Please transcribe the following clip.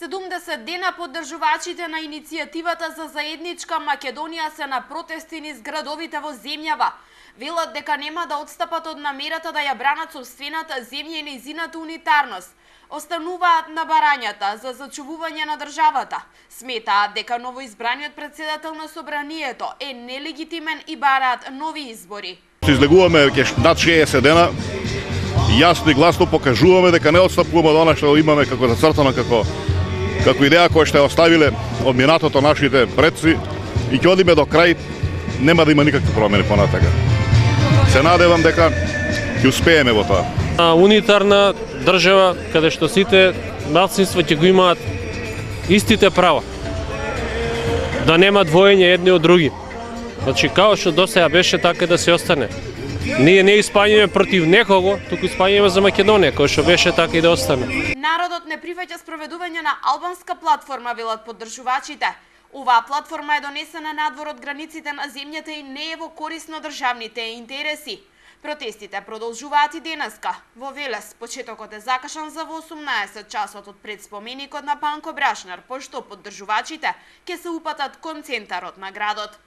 70 дена поддржувачите на иницијативата за заедничка Македонија се на протести низ градовите во земјава. Велат дека нема да отстапат од намерата да ја бранат сопствената земја и нејзината унитарност. Остануваат на барањата за зачувување на државата. Сметаат дека новоизбраниот председател на собранието е нелегитимен и бараат нови избори. Излегуваме ќе над 60 дена, јасно и гласно покажуваме дека не отстапуваме од она што имаме како зацртано како идеја која што ја оставиле од минатото нашите предци и ќе одиме до крај, нема да има никакви промени понатака. Се надевам дека ќе успееме во тоа. Унитарна држава каде што сите малцинства ќе го имаат истите права. Да нема двоење едни од други. Значи, као што досега беше, така да се остане. Ние не испањаме против некого, туку испањаме за Македонија, кој што беше, така и да остане. Народот не прифаќа спроведување на албанска платформа, велат поддржувачите. Оваа платформа е донесена надвор од границите на земјата и не е во корист на државните интереси. Протестите продолжуваат и денеска. Во Велес, почетокот е закашан за 18 часот од пред споменикот на Панко Брашнар, пошто поддржувачите ќе се упатат кон центарот на градот.